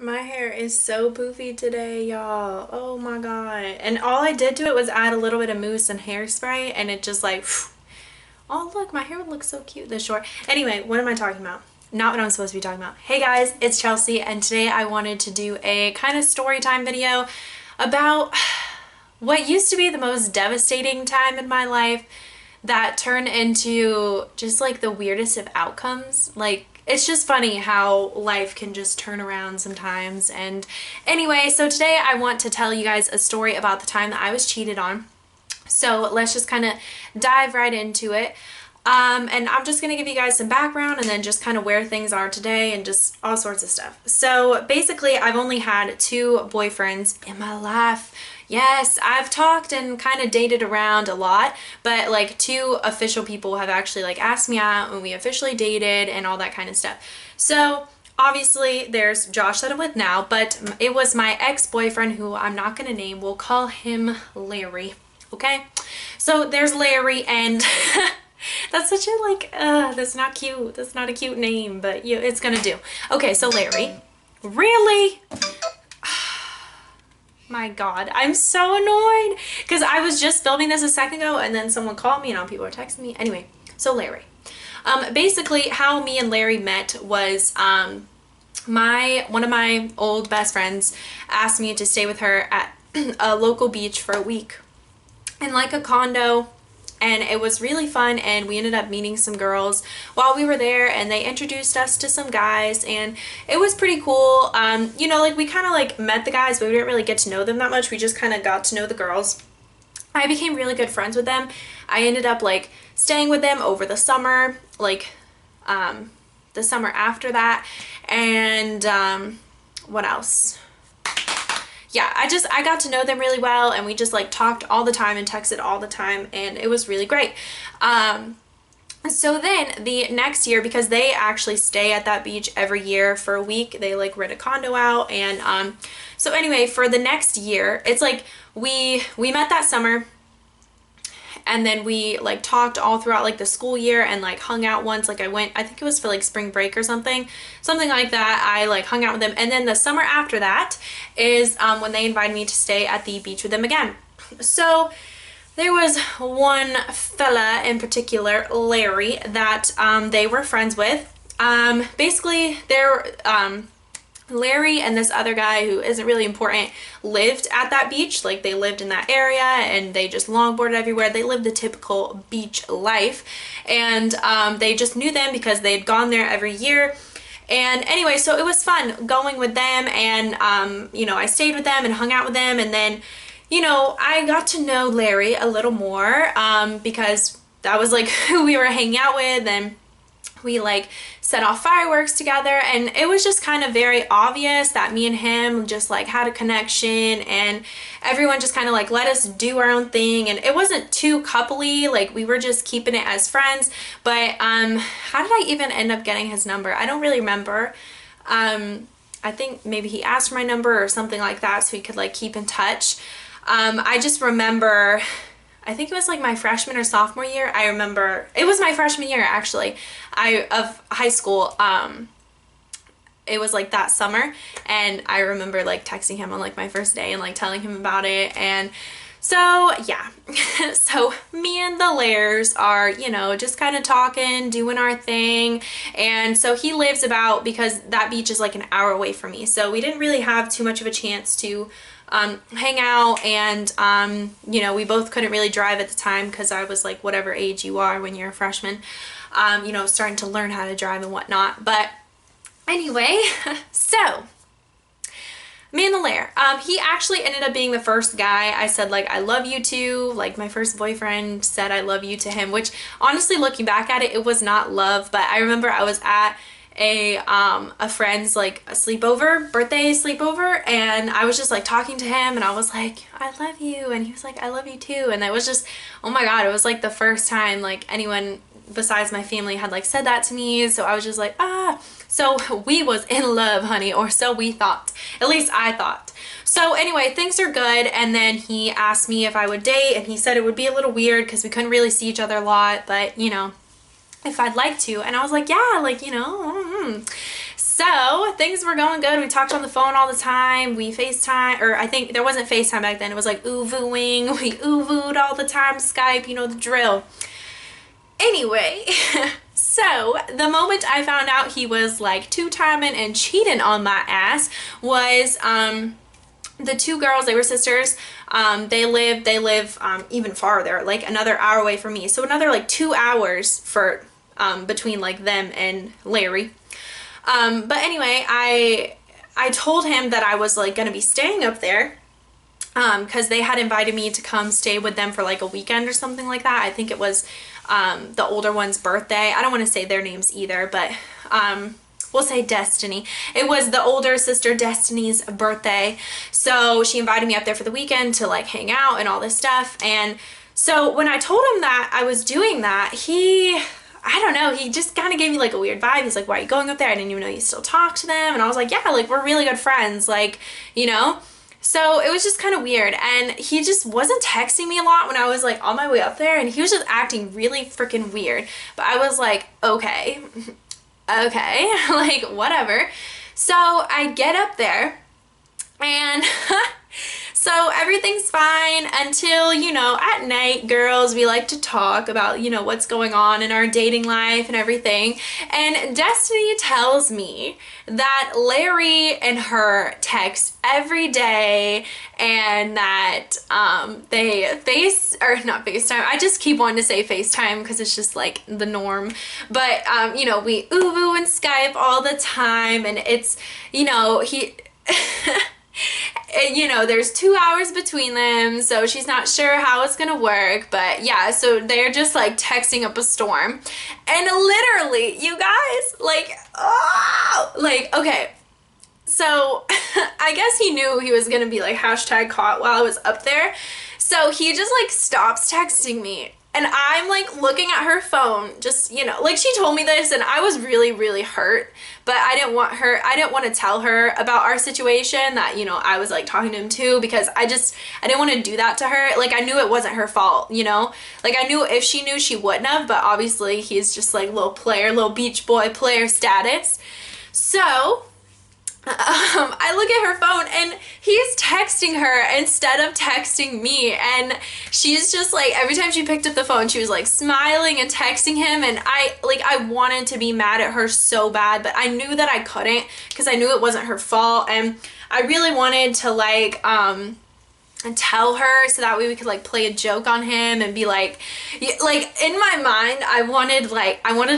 My hair is so poofy today, y'all. Oh my god. And all I did to it was add a little bit of mousse and hairspray, and it just like, oh look, my hair would look so cute this short. Anyway, what am I talking about? Not what I'm supposed to be talking about. Hey guys, it's Chelsea, and today I wanted to do a kind of story time video about what used to be the most devastating time in my life that turned into just like the weirdest of outcomes. Like, it's just funny how life can just turn around sometimes. And anyway, so today I want to tell you guys a story about the time that I was cheated on. So let's just kind of dive right into it. And I'm just going to give you guys some background and then just kind of where things are today and just all sorts of stuff. So basically, I've only had two boyfriends in my life. Yes, I've talked and kind of dated around a lot, but like two official people have actually like asked me out and we officially dated and all that kind of stuff. So obviously there's Josh that I'm with now, but it was my ex-boyfriend who I'm not going to name. We'll call him Larry. Okay? So there's Larry, and that's such a like, that's not cute. That's not a cute name, but yeah, it's gonna do. Okay, so Larry. Really? My God, I'm so annoyed because I was just filming this a second ago and then someone called me and all people were texting me. Anyway, so Larry. Basically how me and Larry met was one of my old best friends asked me to stay with her at a local beach for a week in like a condo, and it was really fun, and we ended up meeting some girls while we were there, and they introduced us to some guys, and it was pretty cool. You know, like we kind of like met the guys, but we didn't really get to know them that much. We just kind of got to know the girls. I became really good friends with them. I ended up like staying with them over the summer, like the summer after that, and what else? Yeah, I got to know them really well, and we just like talked all the time and texted all the time, and it was really great. So then the next year, because they actually stay at that beach every year for a week, they like rent a condo out, and so anyway, for the next year, it's like we met that summer, and then we like talked all throughout like the school year and like hung out once. Like I think it was for like spring break or something like that. I like hung out with them, and then the summer after that is when they invited me to stay at the beach with them again. So there was one fella in particular, Larry, that they were friends with. Basically they're Larry and this other guy who isn't really important lived at that beach. Like they lived in that area and they just longboarded everywhere. They lived the typical beach life, and they just knew them because they'd gone there every year. And anyway, so it was fun going with them, and you know, I stayed with them and hung out with them, and then, you know, I got to know Larry a little more because that was like who we were hanging out with, and we like set off fireworks together, and it was just kind of very obvious that me and him just like had a connection, and everyone just kind of like let us do our own thing, and it wasn't too coupley, like we were just keeping it as friends. But how did I even end up getting his number? I don't really remember. I think maybe he asked for my number or something like that so he could like keep in touch. I just remember, I think it was like my freshman or sophomore year. I remember it was my freshman year actually, of high school. It was like that summer, and I remember like texting him on like my first day and like telling him about it. And so yeah, so me and the Lairs are, you know, just kind of talking, doing our thing. And so he lives about, because that beach is like an hour away from me, so we didn't really have too much of a chance to hang out, and you know, we both couldn't really drive at the time because I was like whatever age you are when you're a freshman, you know, starting to learn how to drive and whatnot. But anyway, so me and the Lair, he actually ended up being the first guy I said like I love you to. Like my first boyfriend said I love you to him, which honestly, looking back at it, it was not love. But I remember I was at a friend's like a sleepover, birthday sleepover, and I was just like talking to him, and I was like, I love you, and he was like, I love you too. And it was just, oh my God, it was like the first time like anyone besides my family had like said that to me. So I was just like, ah. So we was in love, honey, or so we thought. At least I thought. So anyway, things are good, and then he asked me if I would date, and he said it would be a little weird because we couldn't really see each other a lot, but you know, if I'd like to. And I was like, yeah, like, you know. So things were going good. We talked on the phone all the time. We FaceTime, or I think there wasn't FaceTime back then. It was like ooh-vooing. We ooh-vooed all the time. Skype, you know the drill. Anyway, so the moment I found out he was like two-timing and cheating on my ass was the two girls, they were sisters. They live even farther, like another hour away from me. So another like 2 hours for between like them and Larry. But anyway, I told him that I was like gonna be staying up there because they had invited me to come stay with them for like a weekend or something like that. I think it was the older one's birthday. I don't want to say their names either, but we'll say Destiny. It was the older sister Destiny's birthday. So she invited me up there for the weekend to like hang out and all this stuff. And so when I told him that I was doing that, I don't know, he just kind of gave me like a weird vibe. He's like, why are you going up there? I didn't even know you still talk to them. And I was like, yeah, like we're really good friends, like, you know? So it was just kind of weird, and he just wasn't texting me a lot when I was like on my way up there, and he was just acting really freaking weird. But I was like, okay, okay, like whatever. So I get up there, and so everything's fine until, you know, at night, girls, we like to talk about, you know, what's going on in our dating life and everything. And Destiny tells me that Larry and her text every day, and that they not FaceTime. I just keep wanting to say FaceTime because it's just like the norm. But, you know, we ooh and Skype all the time, and it's, you know, he... And, you know, there's 2 hours between them, so she's not sure how it's gonna work. But yeah, so they're just like texting up a storm, and literally, you guys, like, oh, like, okay, so I guess he knew he was gonna be like hashtag caught while I was up there, so he just like stops texting me. And I'm like looking at her phone, just, you know, like she told me this and I was really, really hurt, but I didn't want to tell her about our situation that, you know, I was like talking to him too, because I didn't want to do that to her. Like I knew it wasn't her fault, you know, like I knew if she knew she wouldn't have, but obviously he's just like little player, little beach boy player status. So I look at her phone and he's texting her instead of texting me, and she's just like, every time she picked up the phone she was like smiling and texting him, and I wanted to be mad at her so bad, but I knew that I couldn't because I knew it wasn't her fault, and I really wanted to like and tell her so that way we could like play a joke on him and be like in my mind I wanted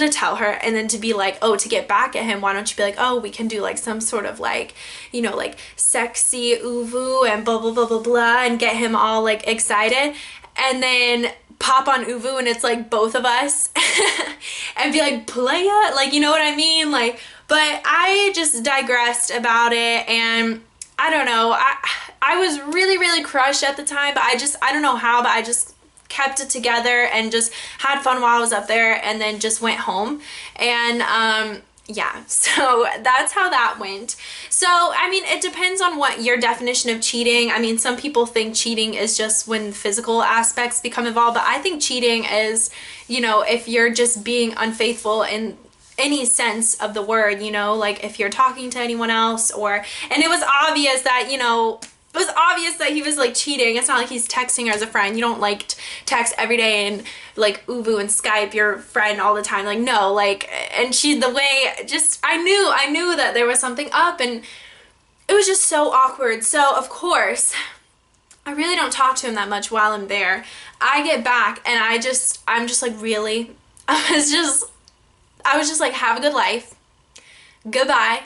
to tell her and then to be like, oh, to get back at him, why don't you be like, oh, we can do like some sort of like, you know, like sexy uvu and blah blah blah blah blah, and get him all like excited, and then pop on uvu and it's like both of us and be like, playa, like, you know what I mean, like. But I just digressed about it, and I don't know, I was really, really crushed at the time, but I don't know how, but I just kept it together and just had fun while I was up there, and then just went home. And yeah, so that's how that went. So, I mean, it depends on what your definition of cheating. I mean, some people think cheating is just when physical aspects become involved, but I think cheating is, you know, if you're just being unfaithful in any sense of the word, you know, like if you're talking to anyone else, or, and it was obvious that, you know, it was obvious that he was like cheating. It's not like he's texting her as a friend. You don't like text every day and like uvu and Skype your friend all the time. Like, no, like, and she, the way, just, I knew that there was something up, and it was just so awkward. So of course, I really don't talk to him that much while I'm there. I get back and I'm just like, really? I was just like, have a good life. Goodbye.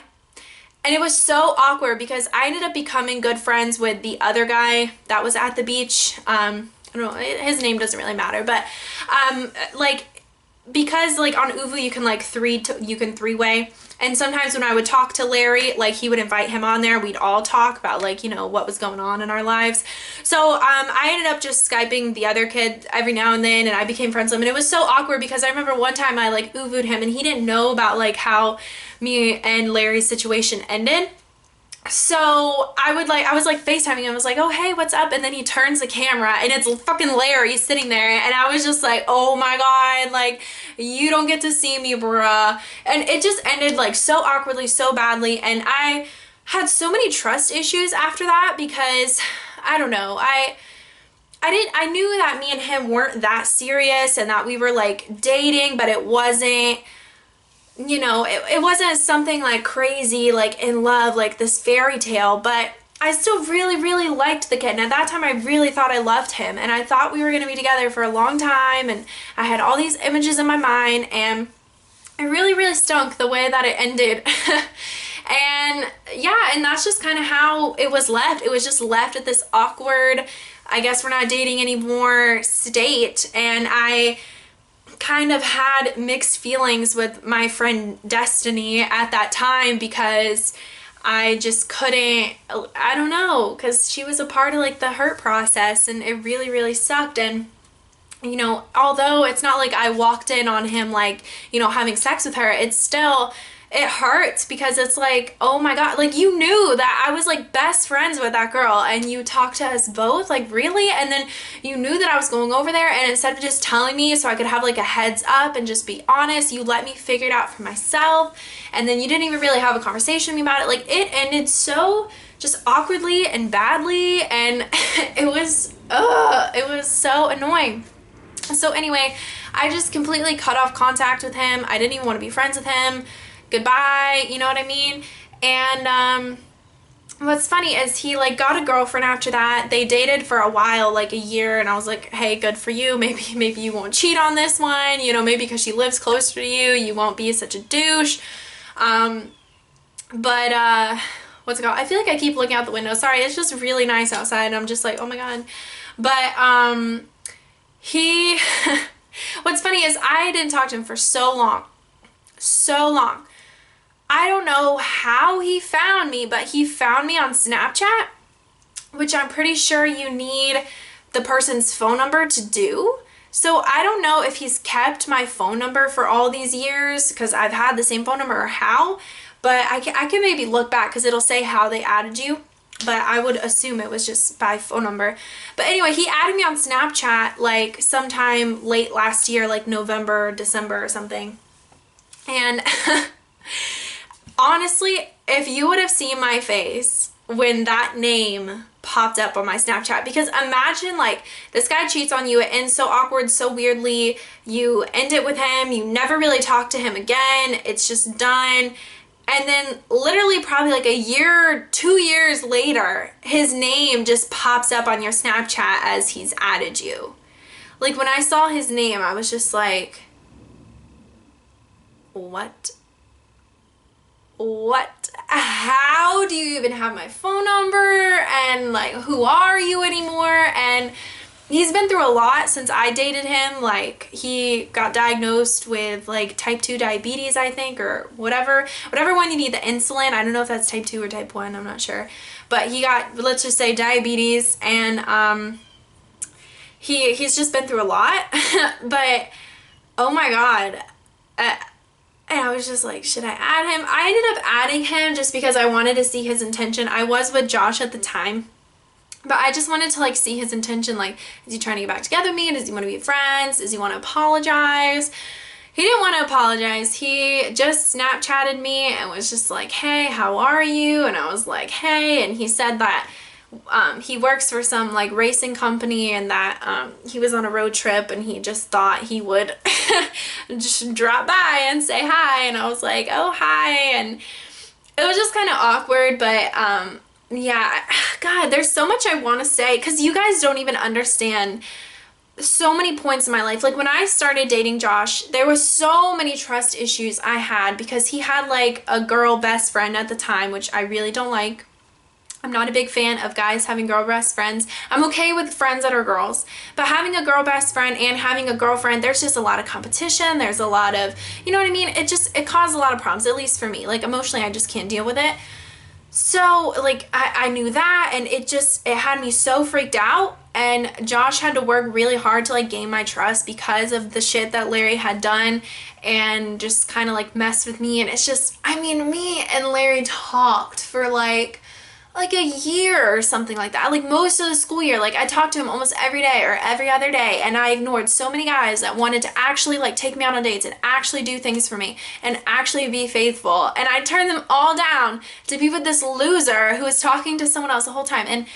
And it was so awkward because I ended up becoming good friends with the other guy that was at the beach. I don't know, his name doesn't really matter, but like, because like on uvu you can like three-way, and sometimes when I would talk to Larry, like he would invite him on there, we'd all talk about like, you know, what was going on in our lives. So I ended up just Skyping the other kid every now and then, and I became friends with him, and it was so awkward because I remember one time I like uvu'd him and he didn't know about like how me and Larry's situation ended. So I was like FaceTiming him. I was like, oh, hey, what's up? And then he turns the camera and it's fucking Larry sitting there. And I was just like, oh my God, like, you don't get to see me, bruh. And it just ended like so awkwardly, so badly. And I had so many trust issues after that because I don't know. I knew that me and him weren't that serious and that we were like dating, but it wasn't, you know, it wasn't something like crazy, like in love, like this fairy tale, but I still really, really liked the kid. And at that time, I really thought I loved him. And I thought we were going to be together for a long time. And I had all these images in my mind. And it really, really stunk the way that it ended. And yeah, and that's just kind of how it was left. It was just left at this awkward, I guess we're not dating anymore state. And I kind of had mixed feelings with my friend Destiny at that time because I just couldn't, I don't know, because she was a part of like the hurt process and it really, really sucked. And you know, although it's not like I walked in on him like, you know, having sex with her, it's still, it hurts because it's like, oh my God, like you knew that I was like best friends with that girl and you talked to us both, like really? And then you knew that I was going over there and instead of just telling me so I could have like a heads up and just be honest, you let me figure it out for myself. And then you didn't even really have a conversation with me about it. Like it ended so just awkwardly and badly and it was so annoying. So anyway, I just completely cut off contact with him. I didn't even want to be friends with him. Goodbye, you know what I mean? And what's funny is he like got a girlfriend after that. They dated for a while, like a year, and I was like, hey, good for you. Maybe you won't cheat on this one, you know, maybe because she lives closer to you, you won't be such a douche. But what's it called? I feel like I keep looking out the window. Sorry, it's just really nice outside. I'm just like, oh my God. But he what's funny is I didn't talk to him for so long. So long. I don't know how he found me, but he found me on Snapchat, which I'm pretty sure you need the person's phone number to do. So I don't know if he's kept my phone number for all these years because I've had the same phone number or how, but I can maybe look back because it'll say how they added you. But I would assume it was just by phone number. But anyway, he added me on Snapchat like sometime late last year, like November, December or something. And honestly, if you would have seen my face when that name popped up on my Snapchat, because imagine like this guy cheats on you, it ends so awkward, so weirdly, you end it with him, you never really talk to him again, it's just done. And then literally probably like a year, 2 years later, his name just pops up on your Snapchat as he's added you. Like when I saw his name, I was just like, what? What? How do you even have my phone number? And like, who are you anymore? And he's been through a lot since I dated him. Like he got diagnosed with like type 2 diabetes, I think, or whatever one you need the insulin. I don't know if that's type 2 or type 1, I'm not sure. But he got, let's just say, diabetes, and he's just been through a lot. But oh my God. And I was just like, should I add him? I ended up adding him just because I wanted to see his intention. I was with Josh at the time. But I just wanted to like see his intention, like, is he trying to get back together with me? Does he want to be friends? Does he want to apologize? He didn't want to apologize. He just Snapchatted me and was just like, hey, how are you? And I was like, hey. And he said that he works for some like racing company and that he was on a road trip and he just thought he would just drop by and say hi. And I was like, oh, hi. And it was just kind of awkward, but yeah, God, there's so much I want to say because you guys don't even understand so many points in my life. Like when I started dating Josh, there was so many trust issues I had because he had like a girl best friend at the time, which I really don't like. I'm not a big fan of guys having girl best friends. I'm okay with friends that are girls, but having a girl best friend and having a girlfriend, there's just a lot of competition. There's a lot of, you know what I mean? It caused a lot of problems, at least for me. Like emotionally, I just can't deal with it. So like I knew that and it had me so freaked out, and Josh had to work really hard to like gain my trust because of the shit that Larry had done and just kind of like messed with me. And it's just, I mean, me and Larry talked for like like a year or something like that. Like most of the school year, like I talked to him almost every day or every other day, and I ignored so many guys that wanted to actually like take me out on dates and actually do things for me and actually be faithful. And I turned them all down to be with this loser who was talking to someone else the whole time. And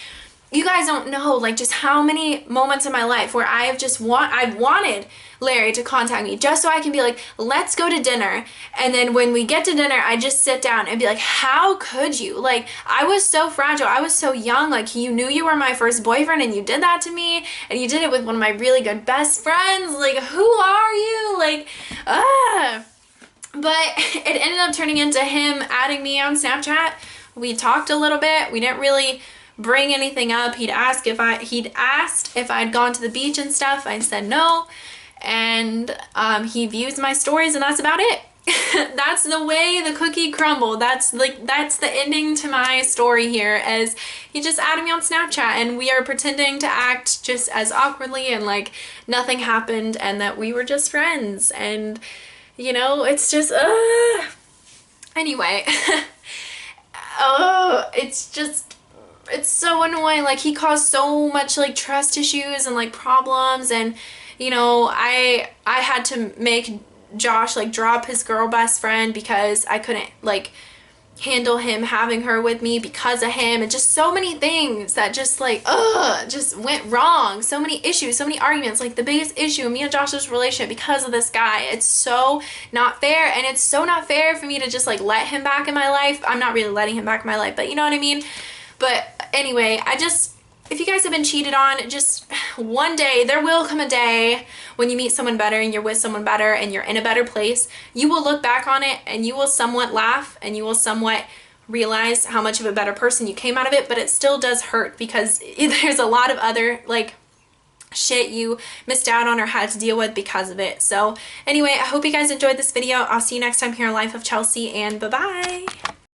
you guys don't know like just how many moments in my life where I've wanted Larry to contact me just so I can be like, let's go to dinner. And then when we get to dinner, I just sit down and be like, how could you? Like, I was so fragile. I was so young. Like, you knew you were my first boyfriend and you did that to me. And you did it with one of my really good best friends. Like, who are you? Like, But it ended up turning into him adding me on Snapchat. We talked a little bit. We didn't really bring anything up. He'd asked if I'd gone to the beach and stuff. I said no. And he views my stories, and that's about it. That's the way the cookie crumbled. That's the ending to my story here, as he just added me on Snapchat and we are pretending to act just as awkwardly and like nothing happened and that we were just friends. And you know, it's just anyway. It's so annoying. Like, he caused so much like trust issues and like problems, and you know, I had to make Josh like drop his girl best friend because I couldn't like handle him having her with me because of him, and just so many things that just like just went wrong. So many issues, so many arguments. Like the biggest issue in me and Josh's relationship because of this guy. It's so not fair, and it's so not fair for me to just like let him back in my life. I'm not really letting him back in my life, but you know what I mean. But anyway, if you guys have been cheated on, just one day, there will come a day when you meet someone better and you're with someone better and you're in a better place. You will look back on it and you will somewhat laugh and you will somewhat realize how much of a better person you came out of it, but it still does hurt because there's a lot of other like shit you missed out on or had to deal with because of it. So anyway, I hope you guys enjoyed this video. I'll see you next time here on Life of Chelsey, and bye-bye.